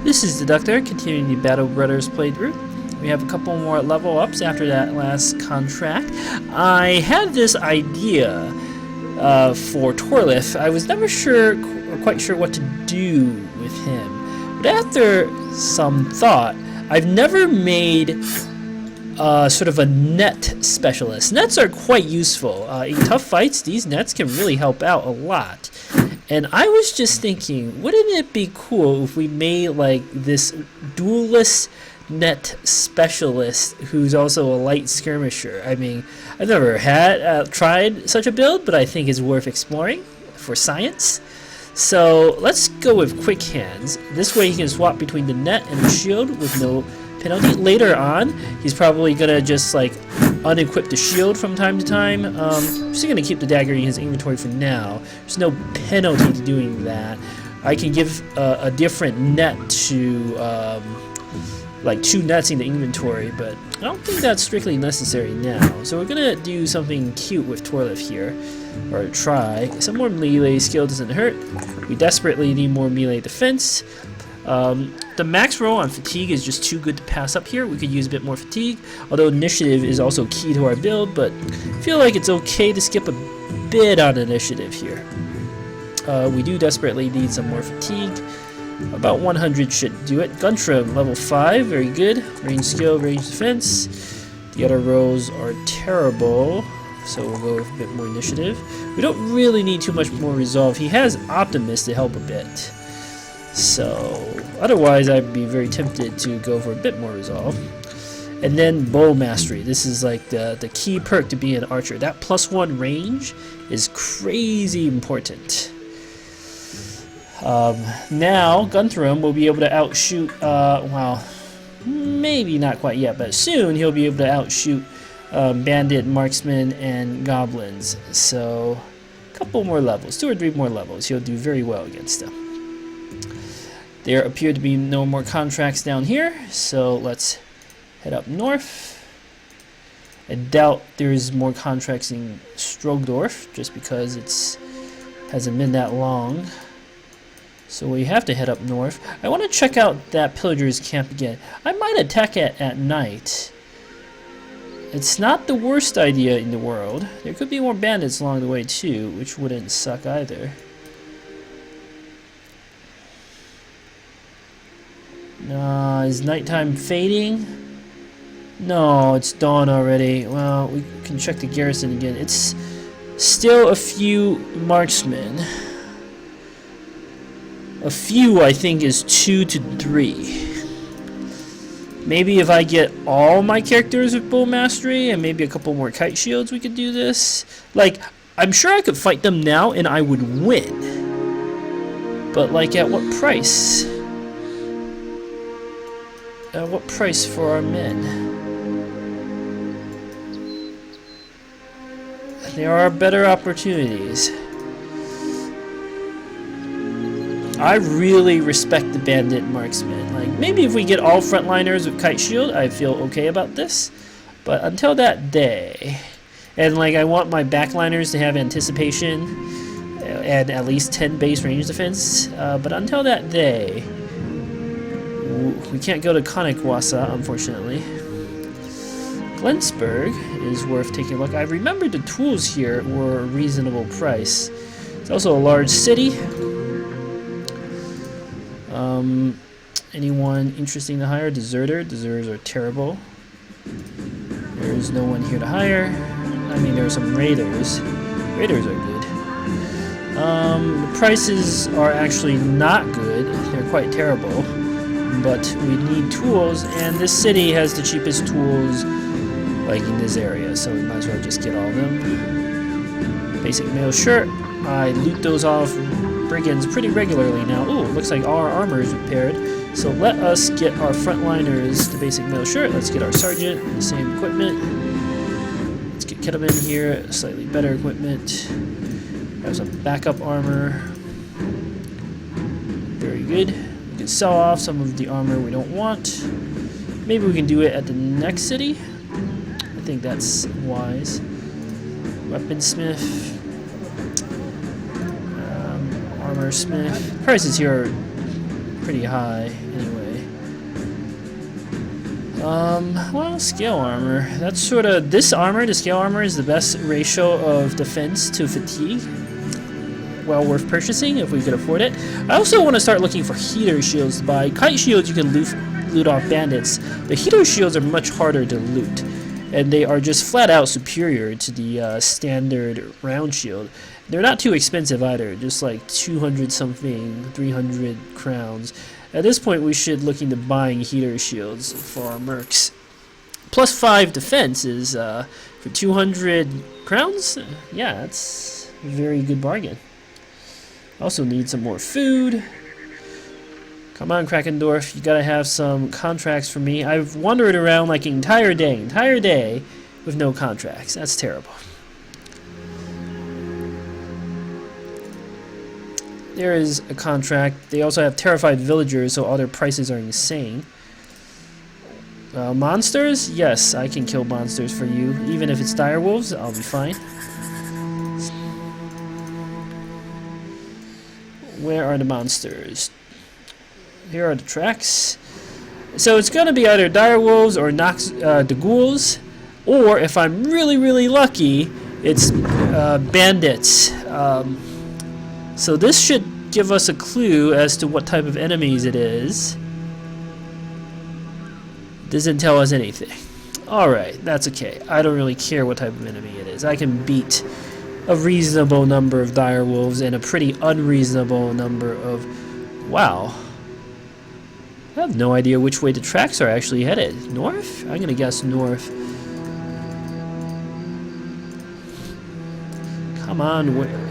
This is the Doctor, continuing the Battle Brothers playthrough. We have a couple more level ups after that last contract. I had this idea for Torlif. I was never quite sure what to do with him. But after some thought, I've never made sort of a net specialist. Nets are quite useful. In tough fights, these nets can really help out a lot. And I was just thinking, wouldn't it be cool if we made like this duelist net specialist who's also a light skirmisher? I mean, I've never tried such a build, but I think it's worth exploring for science. So let's go with quick hands. This way he can swap between the net and the shield with no penalty. Later on, he's probably gonna just like unequip the shield from time to time. I'm just gonna keep the dagger in his inventory for now. There's no penalty to doing that. I can give a different net to like 2 nets in the inventory, but I don't think that's strictly necessary now. So we're gonna do something cute with Torlif here, or try. Some more melee skill doesn't hurt. We desperately need more melee defense. The max roll on fatigue is just too good to pass up here. We could use a bit more fatigue, although initiative is also key to our build, but I feel like it's okay to skip a bit on initiative here. We do desperately need some more fatigue. About 100 should do it. Gun trim, level 5, very good. Range skill, range defense. The other rolls are terrible, so we'll go with a bit more initiative. We don't really need too much more resolve. He has Optimist to help a bit. So, otherwise I'd be very tempted to go for a bit more resolve. And then bow mastery. This is like the key perk to be an archer. That +1 range is crazy important. Now, Guntram will be able to outshoot, well, maybe not quite yet, but soon he'll be able to outshoot bandit, marksman, and goblins. So, a couple more levels, 2 or 3 more levels. He'll do very well against them. There appear to be no more contracts down here, so let's head up north. I doubt there's more contracts in Strogdorf, just because it hasn't been that long. So we have to head up north. I want to check out that pillager's camp again. I might attack it at night. It's not the worst idea in the world. There could be more bandits along the way too, which wouldn't suck either. Is nighttime fading? No, it's dawn already. Well, we can check the garrison again. It's still a few marksmen. A few, I think, is 2 to 3. Maybe if I get all my characters with bow mastery and maybe a couple more kite shields, we could do this. Like, I'm sure I could fight them now and I would win. But, like, at what price? At what price for our men? There are better opportunities. I really respect the bandit marksman. Like, maybe if we get all frontliners with kite shield, I feel okay about this. But until that day, and like I want my backliners to have anticipation and at least 10 base range defense. But until that day, we can't go to Konikwasa, unfortunately. Glensburg is worth taking a look. I remember the tools here were a reasonable price. It's also a large city. Anyone interesting to hire? Deserter. Deserters are terrible. There's no one here to hire. I mean, there are some raiders. Raiders are good. The prices are actually not good. They're quite terrible. But we need tools, and this city has the cheapest tools, like in this area, so we might as well just get all of them. Basic mail shirt. I loot those off brigands pretty regularly now. Ooh, looks like our armor is repaired. So let us get our frontliners the basic mail shirt. Let's get our sergeant the same equipment. Let's get Kettleman here, slightly better equipment. Have some backup armor. Very good. We can sell off some of the armor we don't want. Maybe we can do it at the next city. I think that's wise. Weaponsmith. Armor smith. Prices here are pretty high anyway. Well, scale armor. That's sort of, this armor, the scale armor, is the best ratio of defense to fatigue. Well worth purchasing if we could afford it. I also want to start looking for heater shields to buy. Kite shields you can loot off bandits. The heater shields are much harder to loot, and they are just flat out superior to the standard round shield. They're not too expensive either, just like 200 something, 300 crowns. At this point we should look into buying heater shields for our mercs. Plus 5 defense is for 200 crowns? Yeah, that's a very good bargain. Also need some more food. Come on, Krakendorf, you gotta have some contracts for me. I've wandered around like an entire day with no contracts. That's terrible. There is a contract. They also have terrified villagers, so all their prices are insane. Monsters? Yes, I can kill monsters for you. Even if it's direwolves, I'll be fine. Where are the monsters? Here are the tracks. So it's going to be either direwolves or the ghouls, or if I'm really lucky, it's bandits. So this should give us a clue as to what type of enemies it is. Doesn't tell us anything. Alright, that's okay. I don't really care what type of enemy it is. I can beat a reasonable number of direwolves and a pretty unreasonable number of... Wow. I have no idea which way the tracks are actually headed. North? I'm gonna guess north. Come on.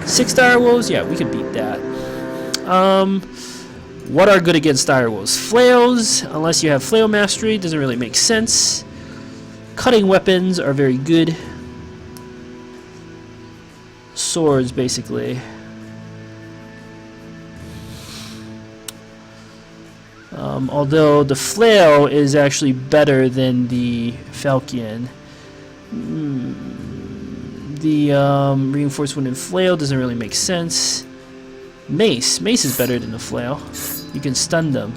6 direwolves? Yeah, we can beat that. What are good against direwolves? Flails, unless you have flail mastery, doesn't really make sense. Cutting weapons are very good. Swords, basically. Although the flail is actually better than the falchion. The reinforced wooden flail doesn't really make sense. Mace is better than the flail. You can stun them,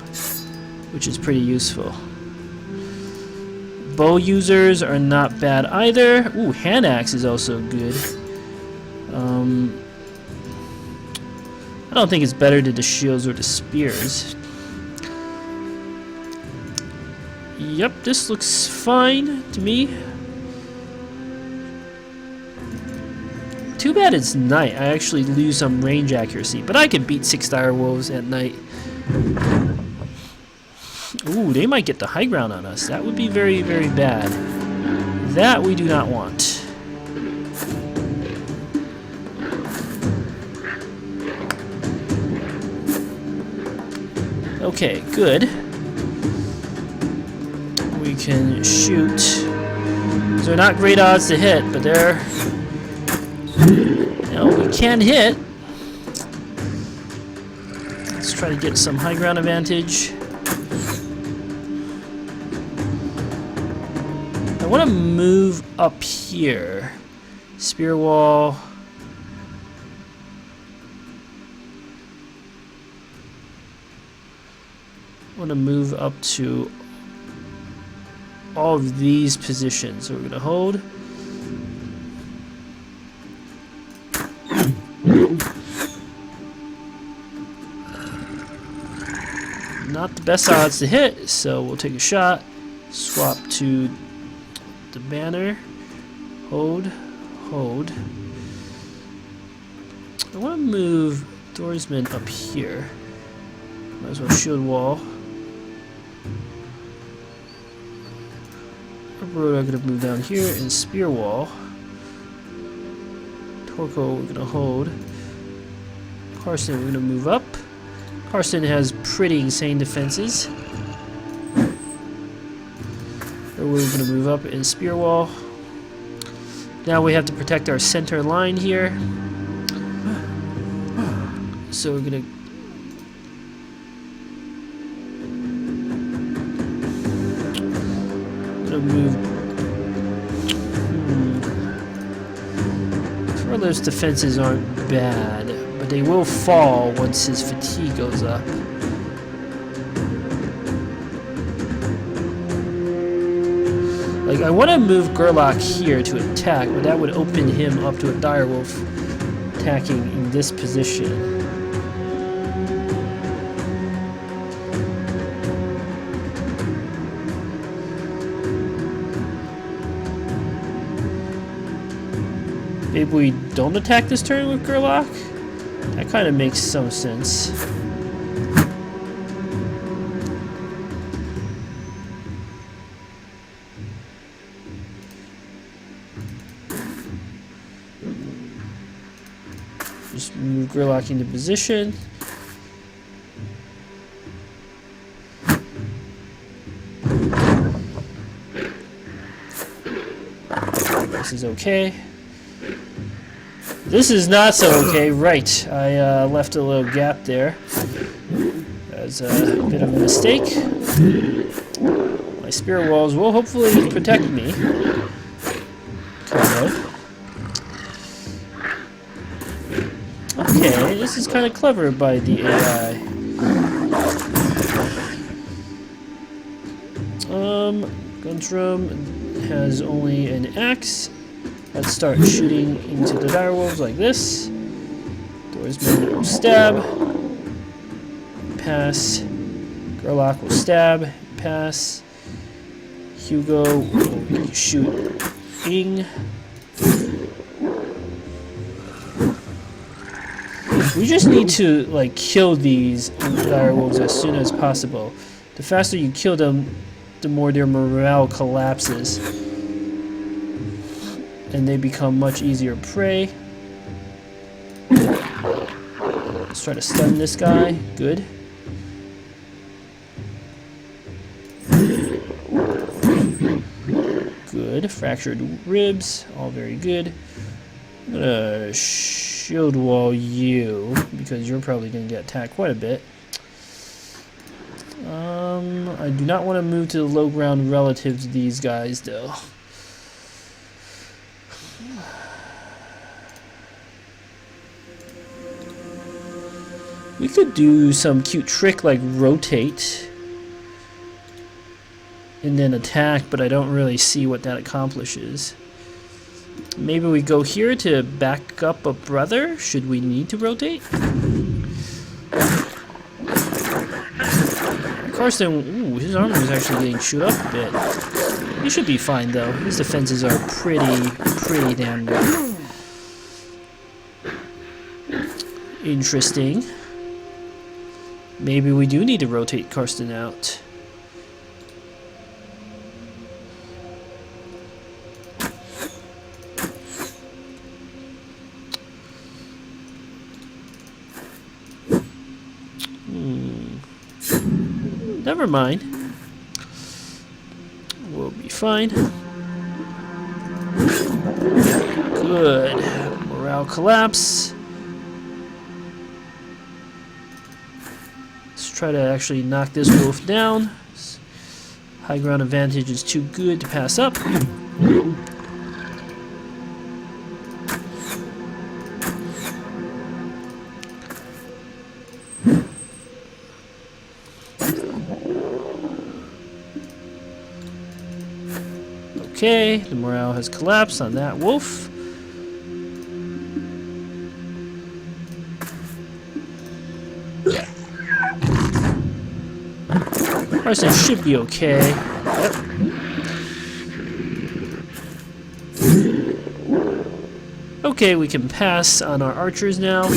which is pretty useful. Bow users are not bad either. Ooh, hand axe is also good. I don't think it's better than the shields or the spears. Yep, this looks fine to me. Too bad it's night. I actually lose some range accuracy, but I can beat 6 direwolves at night. Ooh, they might get the high ground on us. That would be very bad. That we do not want. Okay, good. We can shoot. These are not great odds to hit, but they're... No, we can hit. Let's try to get some high ground advantage. I want to move up here. Spear wall. I want to move up to all of these positions. So we're going to hold. Not the best odds to hit, so we'll take a shot. Swap to the banner. Hold. I want to move Thorsman up here. Might as well shield wall. Road, I'm going to move down here and spear wall. Torko, we're going to hold. Carson, we're going to move up. Carson has pretty insane defenses. We're going to move up in spear wall. Now we have to protect our center line here. So we're going to move. Furlow's defenses aren't bad, but they will fall once his fatigue goes up. Like, I want to move Gerlach here to attack, but that would open him up to a Direwolf attacking in this position. Maybe we don't attack this turn with Gerlach? That kind of makes some sense. Just move Gerlach into position. This is okay. This is not so okay. Right, I left a little gap there. That was a bit of a mistake. My spirit walls will hopefully protect me. Kind of. Okay, this is kind of clever by the AI. Guntram has only an axe. Let's start shooting into the Direwolves like this. Dorsman will stab. Pass. Gerlach will stab. Pass. Hugo will shoot Ing. We just need to like kill these Direwolves as soon as possible. The faster you kill them, the more their morale collapses. And they become much easier prey. Let's try to stun this guy. Good. Good. Fractured ribs. All very good. I'm gonna shield wall you because you're probably gonna get attacked quite a bit. I do not want to move to the low ground relative to these guys though. We could do some cute trick like rotate and then attack, but I don't really see what that accomplishes. Maybe we go here to back up a brother. Should we need to rotate? Karsten, ooh, his armor is actually getting chewed up a bit. He should be fine though. His defenses are pretty damn good. Interesting. Maybe we do need to rotate Karsten out. Never mind. We'll be fine. Good. Morale collapse. Let's try to actually knock this wolf down. High ground advantage is too good to pass up. Okay, the morale has collapsed on that wolf. Karsten should be okay. Yep. Okay, we can pass on our archers now.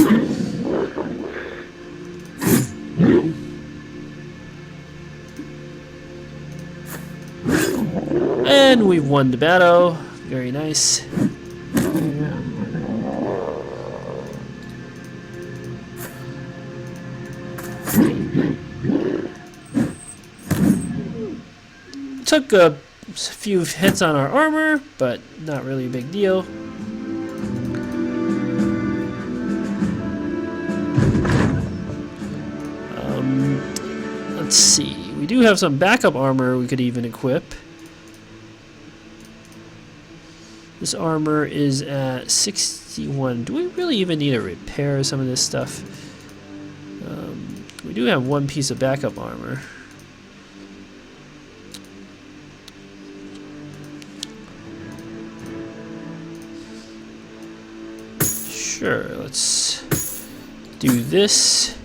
And we've won the battle. Very nice. Took a few hits on our armor, but not really a big deal. Let's see. We do have some backup armor we could even equip. This armor is at 61. Do we really even need to repair some of this stuff? We do have one piece of backup armor. Sure, let's do this.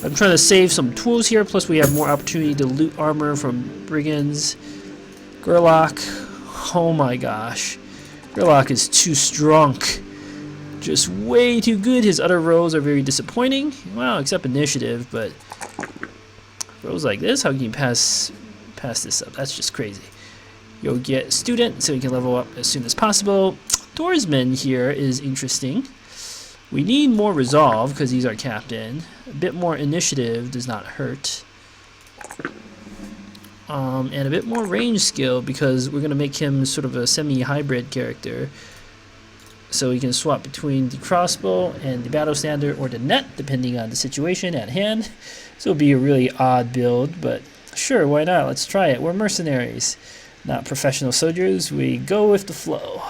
I'm trying to save some tools here, plus we have more opportunity to loot armor from brigands. Gerlach, oh my gosh. Gerlach is too strong. Just way too good. His other roles are very disappointing. Well, except initiative, but roles like this, how can you pass this up? That's just crazy. You'll get student, so you can level up as soon as possible. Doorsman here is interesting. We need more resolve because he's our captain. A bit more initiative does not hurt. And a bit more range skill because we're going to make him sort of a semi-hybrid character. So he can swap between the crossbow and the battle standard or the net, depending on the situation at hand. So it'll be a really odd build, but sure, why not? Let's try it. We're mercenaries, not professional soldiers. We go with the flow.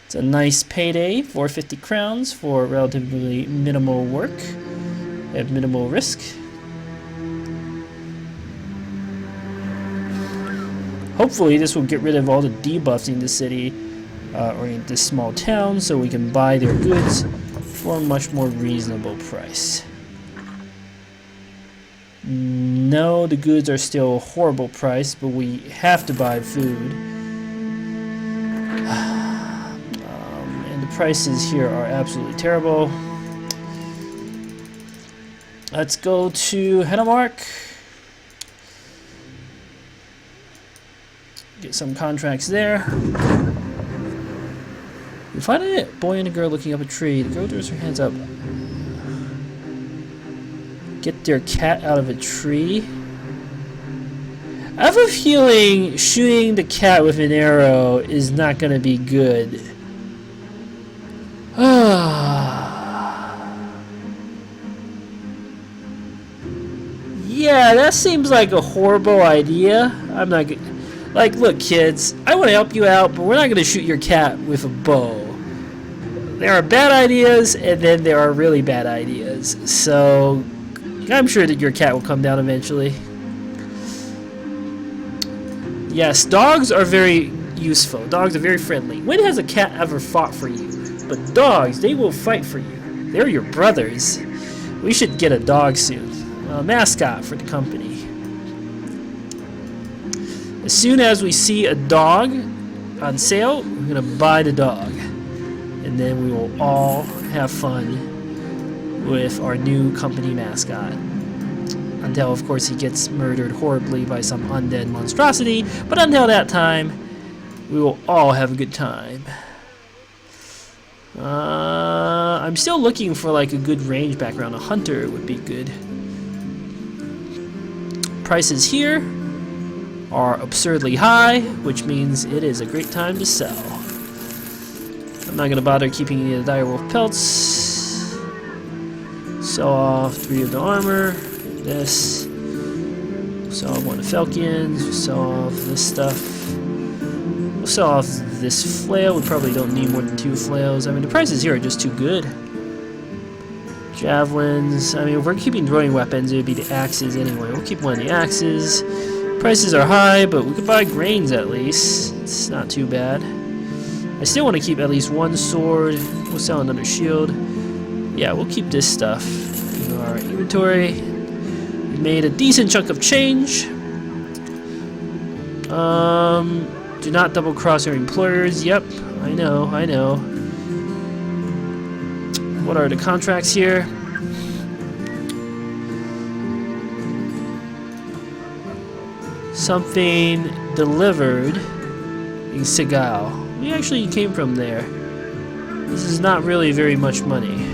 It's a nice payday, 450 crowns for relatively minimal work at minimal risk. Hopefully this will get rid of all the debuffs in the city or in this small town so we can buy their goods for a much more reasonable price. No, the goods are still a horrible price, but we have to buy food. Prices here are absolutely terrible. Let's go to Henemark. Get some contracts there. We find a boy and a girl looking up a tree. The girl throws her hands up. Get their cat out of a tree. I have a feeling shooting the cat with an arrow is not going to be good. Yeah, that seems like a horrible idea. I'm not good. Like, look, kids, I want to help you out, but we're not going to shoot your cat with a bow. There are bad ideas, and then there are really bad ideas. So, I'm sure that your cat will come down eventually. Yes, dogs are very useful. Dogs are very friendly. When has a cat ever fought for you? But dogs, they will fight for you. They're your brothers. We should get a dog soon. A mascot for the company. As soon as we see a dog on sale, we're going to buy the dog. And then we will all have fun with our new company mascot. Until, of course, he gets murdered horribly by some undead monstrosity. But until that time, we will all have a good time. I'm still looking for like a good range background. A hunter would be good. Prices here are absurdly high, which means it is a great time to sell. I'm not going to bother keeping any of the direwolf pelts. Sell off 3 of the armor. This. Sell off 1 of the falcons. Sell off this stuff. We'll sell off this flail. We probably don't need more than 2 flails. I mean, the prices here are just too good. Javelins. I mean, if we're keeping throwing weapons, it would be the axes anyway. We'll keep 1 of the axes. Prices are high, but we could buy grains at least. It's not too bad. I still want to keep at least 1 sword. We'll sell another shield. Yeah, we'll keep this stuff in our inventory. We made a decent chunk of change. Do not double cross your employers. Yep, I know. What are the contracts here? Something delivered in Segal. We actually came from there. This is not really very much money.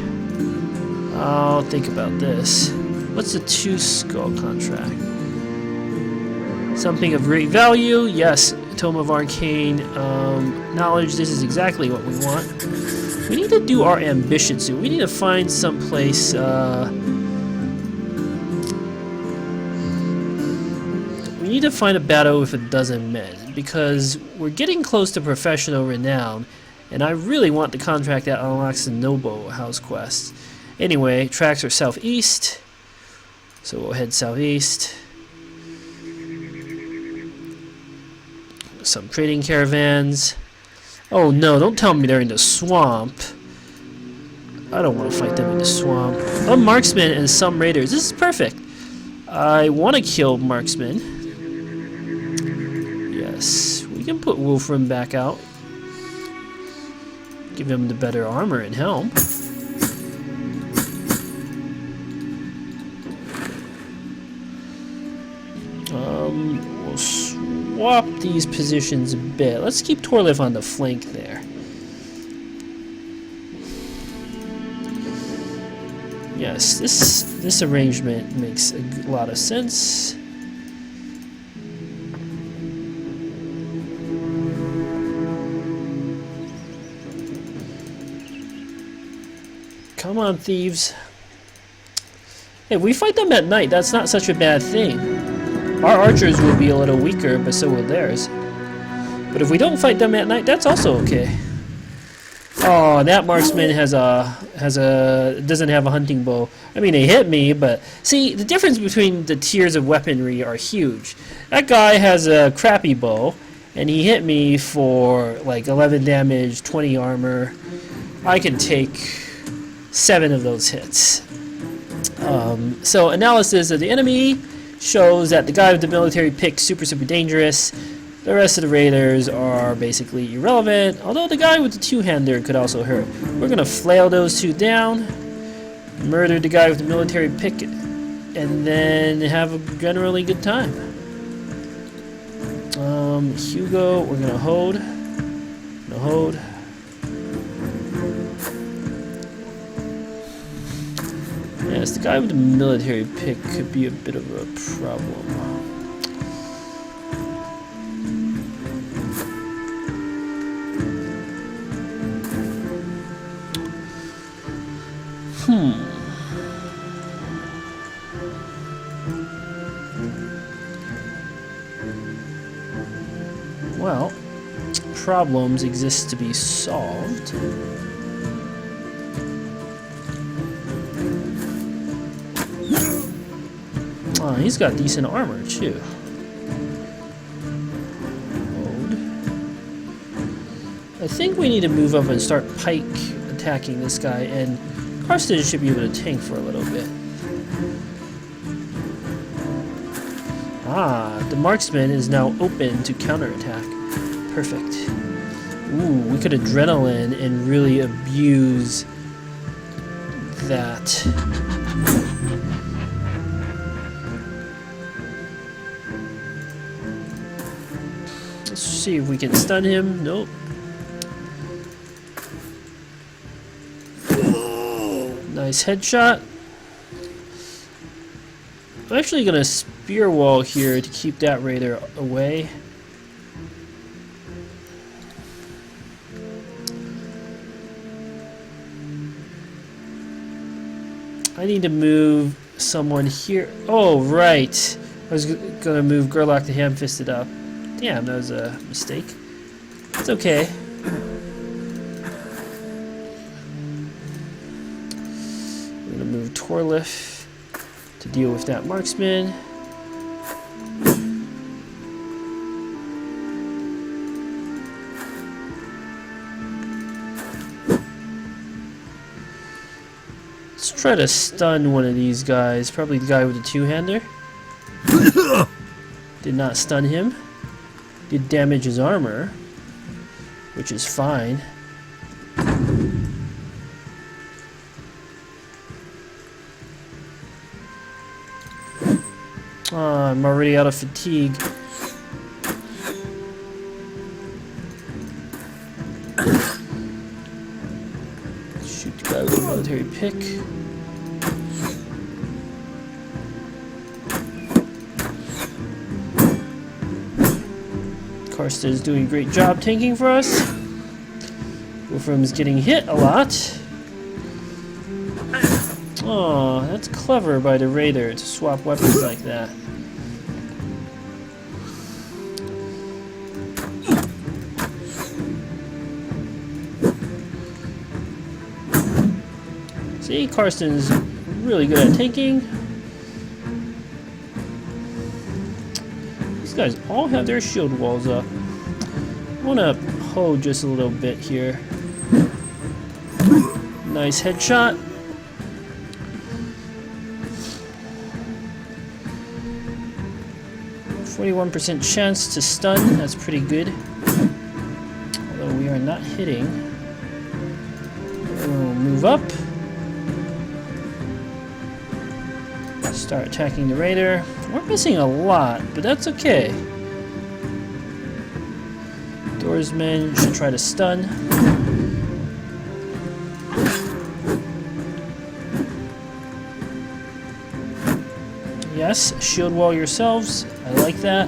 I'll think about this. What's the 2 skull contract? Something of great value. Yes, Tome of Arcane Knowledge. This is exactly what we want. We need to do our ambition soon. We need to find some place. We need to find a battle with 12 men because we're getting close to professional renown, and I really want the contract that unlocks the Noble House quest. Anyway, tracks are southeast, so we'll head southeast. some trading caravans. Oh no, don't tell me they're in the swamp. I don't want to fight them in the swamp. A marksman and some raiders. This is perfect. I want to kill marksman. Yes, we can put Wolfram back out. Give him the better armor and helm. We'll swap these positions a bit. Let's keep Torlif on the flank there. Yes, this arrangement makes a lot of sense. Come on, thieves. Hey, we fight them at night. That's not such a bad thing. Our archers will be a little weaker, but so will theirs. But if we don't fight them at night, that's also okay. Oh, that marksman doesn't have a hunting bow. I mean, they hit me, but see, the difference between the tiers of weaponry are huge. That guy has a crappy bow, and he hit me for like 11 damage, 20 armor. I can take 7 of those hits. So analysis of the enemy shows that the guy with the military pick super dangerous. The rest of the raiders are basically irrelevant, although the guy with the two-hander could also hurt. We're gonna flail those two down, murder the guy with the military pick, and then have a generally good time. Hugo, we're gonna hold. Yes, the guy with the military pick could be a bit of a problem. Well, problems exist to be solved. Oh, he's got decent armor too. I think we need to move up and start pike attacking this guy, and Karsten should be able to tank for a little bit. Ah, the marksman is now open to counterattack. Perfect. Ooh, we could adrenaline and really abuse that. Let's see if we can stun him. Nope. Nice headshot. I'm actually going to spear wall here to keep that raider away. I need to move someone here. Oh, right. I was going to move Gerlach the Ham-Fisted up. Damn, that was a mistake. It's okay. We're going to move Torlif to deal with that marksman. Let's try to stun one of these guys. Probably the guy with the two-hander. Did not stun him. Did damage his armor, which is fine. Oh, I'm already out of fatigue. Shoot the guy with the military pick. Karsten is doing a great job tanking for us. Wolfram is getting hit a lot. Oh, that's clever by the raider to swap weapons like that. See, Karsten's really good at tanking. These guys all have their shield walls up. I want to hold just a little bit here. Nice headshot. %41% chance to stun. That's pretty good. Although we are not hitting. We'll move up. Start attacking the raider. We're missing a lot, but that's okay. Doorsman should try to stun. Yes, shield wall yourselves. I like that.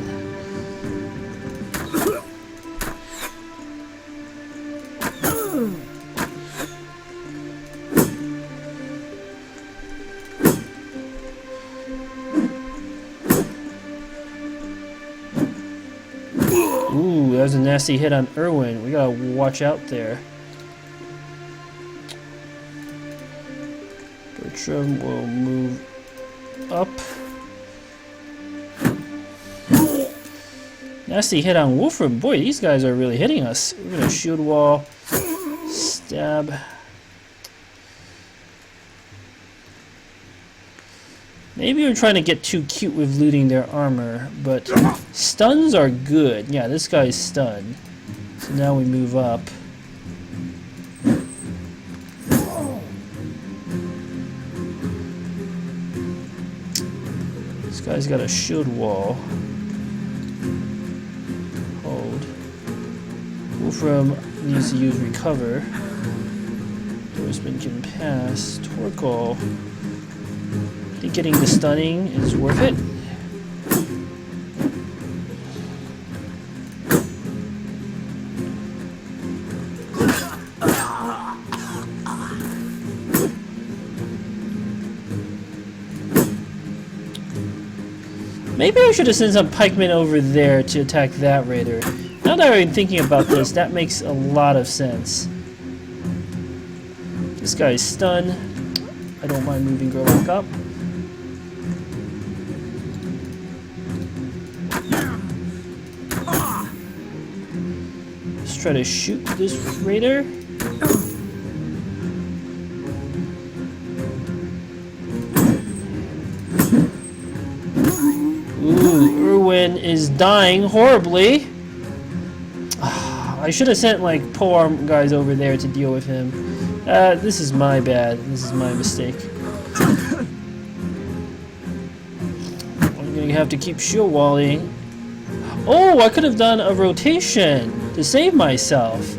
Ooh, that was a nasty hit on Irwin. We gotta watch out there. Bertram will move up. Nasty hit on Wolfram. Boy, these guys are really hitting us. We're gonna shield wall, stab. Maybe we're trying to get too cute with looting their armor, but stuns are good. Yeah, this guy's stunned. So now we move up. This guy's got a shield wall. Hold. Wolfram needs to use recover. Doorsman can pass. Torkoal. I think getting the stunning is worth it. Maybe I should have sent some pikemen over there to attack that raider. Now that I'm thinking about this, that makes a lot of sense. This guy's stunned. I don't mind moving Gerlach up. Let's try to shoot this raider. Ooh, Irwin is dying horribly. I should have sent like polearm guys over there to deal with him. This is my bad. This is my mistake. I'm gonna have to keep shield walling. Oh, I could have done a rotation to save myself.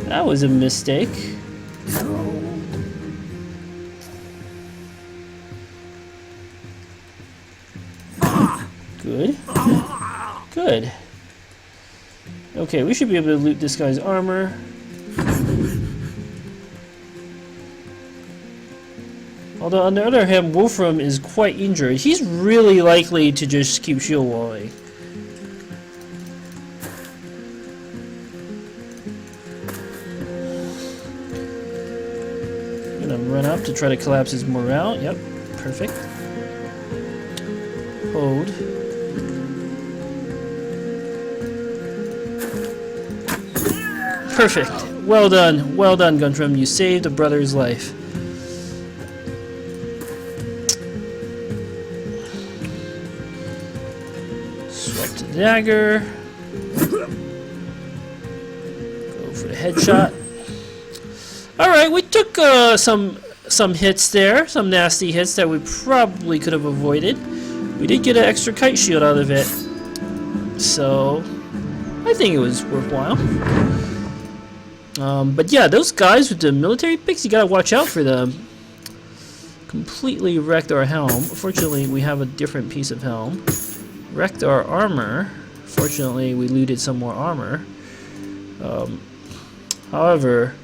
That was a mistake. Good. Good. Okay, we should be able to loot this guy's armor. Although, on the other hand, Wolfram is quite injured. He's really likely to just keep shield walling. I'm gonna run up to try to collapse his morale. Yep, perfect. Hold. Perfect. Well done. Well done, Guntram. You saved a brother's life. Swap to the dagger. Go for the headshot. Alright, we took some hits there. Some nasty hits that we probably could have avoided. We did get an extra kite shield out of it. So, I think it was worthwhile. But yeah, those guys with the military picks, you gotta watch out for them. Completely wrecked our helm. Fortunately, we have a different piece of helm. Wrecked our armor. Fortunately, we looted some more armor. However,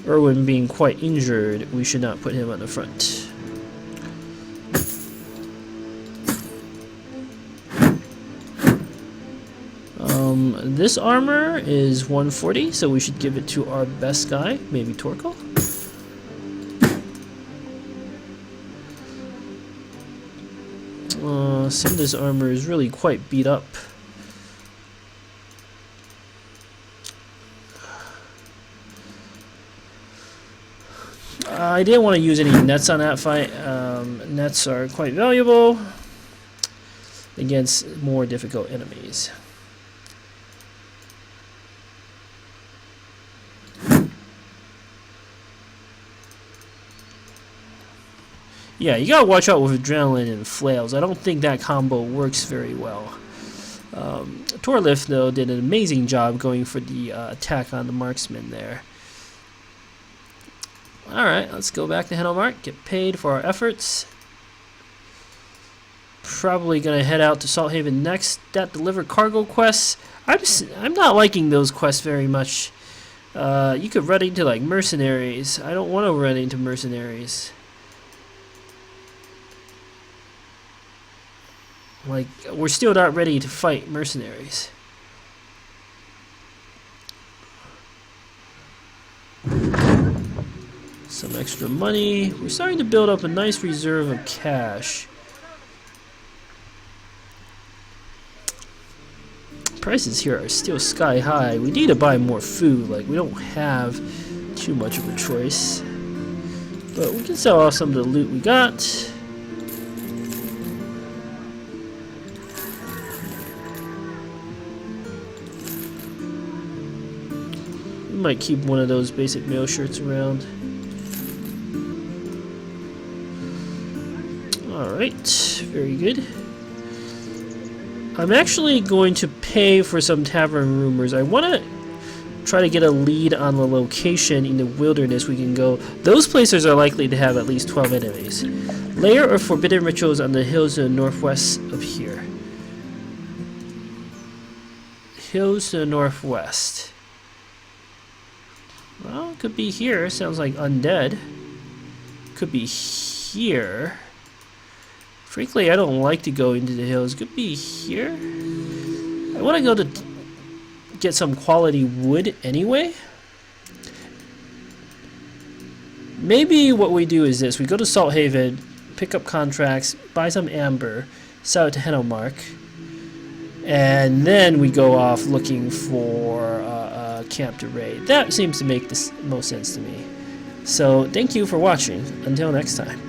Irwin being quite injured, we should not put him on the front. This armor is 140, so we should give it to our best guy, maybe Torkoal. Some of this armor is really quite beat up. I didn't want to use any nets on that fight. Nets are quite valuable against more difficult enemies. Yeah, you gotta watch out with adrenaline and flails. I don't think that combo works very well. Torlif, though, did an amazing job going for the attack on the marksman there. Alright, let's go back to Henomark, get paid for our efforts. Probably gonna head out to Salt Haven next. That deliver cargo quests. I'm not liking those quests very much. You could run into like mercenaries. I don't want to run into mercenaries. Like, we're still not ready to fight mercenaries. Some extra money. We're starting to build up a nice reserve of cash. Prices here are still sky high. We need to buy more food. Like, we don't have too much of a choice. But we can sell off some of the loot we got. Might keep one of those basic mail shirts around. Alright, very good. I'm actually going to pay for some tavern rumors. I want to try to get a lead on the location in the wilderness we can go. Those places are likely to have at least 12 enemies. Lair of forbidden rituals on the hills to the northwest of here. Hills to the northwest. Well, it could be here. Sounds like undead. Could be here. Frankly, I don't like to go into the hills. Could be here. I want to go to get some quality wood anyway. Maybe what we do is this. We go to Salt Haven, pick up contracts, buy some amber, sell it to Henomark, and then we go off looking for camp to raid. That seems to make the most sense to me. So thank you for watching. Until next time.